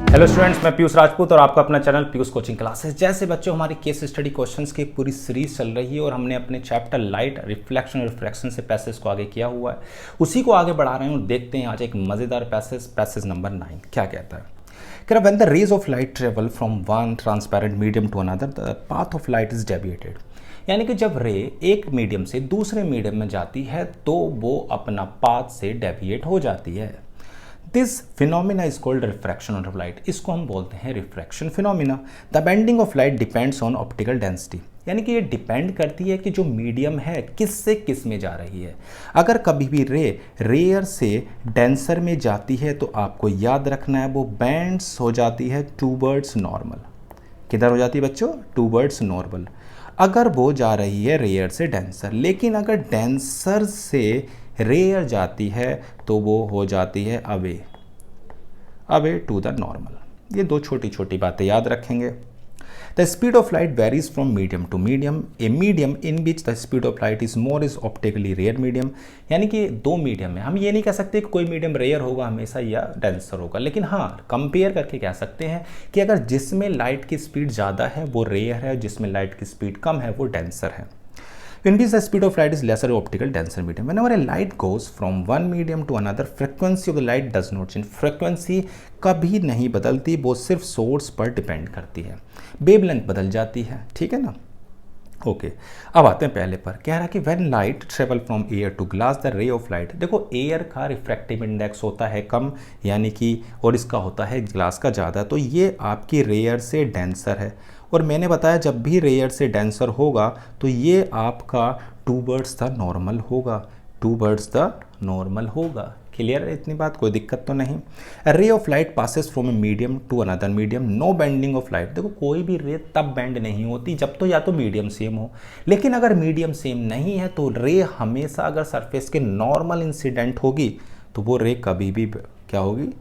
Hello students, मैं पीयूष राजपूत और आपका अपना चैनल पीयूष कोचिंग क्लासेस। जैसे बच्चों हमारी केस स्टडी क्वेश्चंस की एक पूरी सीरीज चल रही है और हमने अपने चैप्टर लाइट रिफ्लेक्शन और रिफ्रैक्शन से पैसेज को आगे किया हुआ है, उसी को आगे बढ़ा रहे हैं और देखते हैं आज एक मज़ेदार पैसेज नंबर 9 क्या कहता है। कह रहा when the rays of light travel from one transparent medium to another the path of light is deviated. यानी कि जब रे एक मीडियम से दूसरे मीडियम में जाती है तो वो अपना पाथ से डेविएट हो जाती है। This phenomena is called refraction of light. इसको हम बोलते हैं refraction phenomena. The bending of light depends on optical density. यानी कि ये डिपेंड करती है कि जो मीडियम है किस से किस में जा रही है। अगर कभी भी रे रेयर से डेंसर में जाती है तो आपको याद रखना है वो बेंड्स हो जाती है टूवर्ड्स नॉर्मल। किधर हो जाती है बच्चों? Towards normal. अगर वो जा रही है रेयर से डेंसर, लेकिन अगर डेंसर से रेयर जाती है तो वो हो जाती है अवे टू द नॉर्मल। ये दो छोटी छोटी बातें याद रखेंगे। The speed of light varies from medium to medium. A medium in which the speed of light is more is optically rare medium. यानी कि दो मीडियम है, हम ये नहीं कह सकते कि कोई मीडियम रेयर होगा हमेशा या डेंसर होगा, लेकिन हाँ कंपेयर करके कह सकते हैं कि अगर जिसमें लाइट की स्पीड ज़्यादा है वो रेयर है, जिसमें लाइट की स्पीड कम है वो डेंसर है। In which the speed of light is lesser optical denser medium. Whenever a light goes from one medium to another, frequency of the light does not change. Frequency कभी नहीं बदलती, वो सिर्फ source पर depend करती है। Wavelength बदल जाती है, ठीक है ना। ओके अब आते हैं पहले पर। कह रहा है कि when light travel from air to glass the ray of light. देखो एयर का रिफ्रैक्टिव इंडेक्स होता है कम, यानी कि और इसका होता है ग्लास का ज़्यादा, तो ये आपकी रेयर से डेंसर है। और मैंने बताया जब भी रेयर से डेंसर होगा तो ये आपका टूवर्ड्स द नॉर्मल होगा, टूवर्ड्स द नॉर्मल होगा। क्लियर है इतनी बात? कोई दिक्कत तो नहीं। A ray of light passes from a medium to another medium, no bending of light. देखो कोई भी रे तब बेंड नहीं होती जब तो या तो मीडियम सेम हो, लेकिन अगर मीडियम सेम नहीं है तो रे हमेशा अगर सरफेस के नॉर्मल इंसिडेंट होगी तो वो रे कभी भी क्या होगी?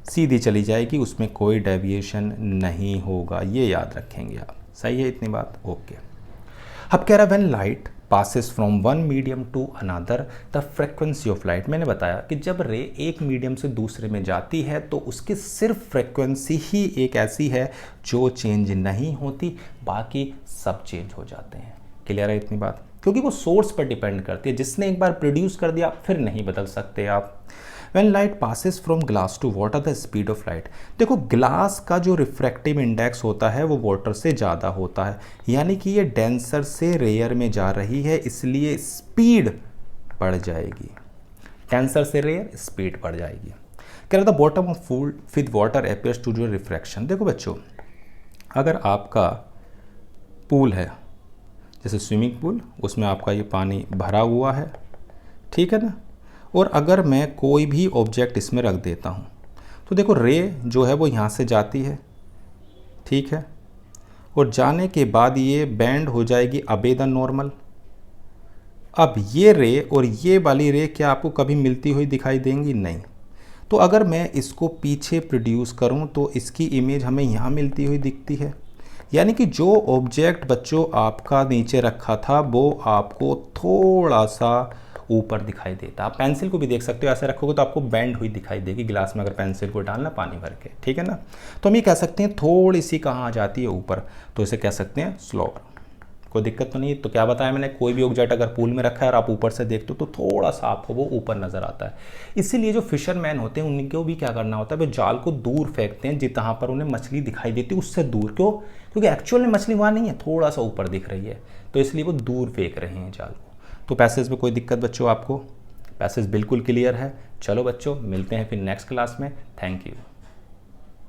सीधी चली जाएगी, उसमें कोई डेविएशन नहीं होगा। ये याद रखेंगे आप। सही है इतनी बात? ओके। अब कह रहा when light passes from one medium to another the frequency of light। मैंने बताया कि जब रे एक मीडियम से दूसरे में जाती है तो उसकी सिर्फ फ्रेक्वेंसी ही एक ऐसी है जो चेंज नहीं होती, बाकी सब चेंज हो जाते हैं। क्लियर है इतनी बात? क्योंकि वो सोर्स पर डिपेंड करती है, जिसने एक बार प्रोड्यूस कर दिया फिर नहीं बदल सकते आप। When light passes from glass to water the speed of light। देखो ग्लास का जो रिफ्रैक्टिव इंडेक्स होता है वो वाटर से ज़्यादा होता है, यानी कि ये डेंसर से रेयर में जा रही है इसलिए स्पीड बढ़ जाएगी। डेंसर से रेयर स्पीड बढ़ जाएगी। कह रहा था bottom of pool with water appears to do refraction. देखो बच्चों अगर आपका पूल है जैसे स्विमिंग पूल, उसमें आपका ये पानी भरा हुआ है, ठीक है ना, और अगर मैं कोई भी ऑब्जेक्ट इसमें रख देता हूँ तो देखो रे जो है वो यहाँ से जाती है, ठीक है, और जाने के बाद ये बैंड हो जाएगी अबे द नॉर्मल। अब ये रे और ये वाली रे क्या आपको कभी मिलती हुई दिखाई देंगी? नहीं। तो अगर मैं इसको पीछे प्रोड्यूस करूँ तो इसकी इमेज हमें यहाँ मिलती हुई दिखती है। यानी कि जो ऑब्जेक्ट बच्चों आपका नीचे रखा था वो आपको थोड़ा सा ऊपर दिखाई देता। आप पेंसिल को भी देख सकते हो, ऐसे रखोगे तो आपको बैंड हुई दिखाई देगी ग्लास में अगर पेंसिल को डालना पानी भर के, ठीक है ना। तो हम ये कह सकते हैं थोड़ी सी कहाँ आ जाती है ऊपर, तो इसे कह सकते हैं स्लोअर। कोई दिक्कत तो नहीं। तो क्या बताया मैंने, कोई भी ऑब्जेक्ट अगर पूल में रखा है और आप ऊपर से देखते हो तो थोड़ा सा आपको वो ऊपर नजर आता है। इसीलिए जो फिशरमैन होते हैं उनको भी क्या करना होता है, वो जाल को दूर फेंकते हैं जहाँ पर उन्हें मछली दिखाई देती है उससे दूर। क्यों? क्योंकि एक्चुअल में मछली वहाँ नहीं है, थोड़ा सा ऊपर दिख रही है, तो इसलिए वो दूर फेंक रहे हैं जाल को। तो पैसेज में कोई दिक्कत बच्चों आपको? पैसेज बिल्कुल क्लियर है। चलो बच्चों मिलते हैं फिर नेक्स्ट क्लास में। Thank you.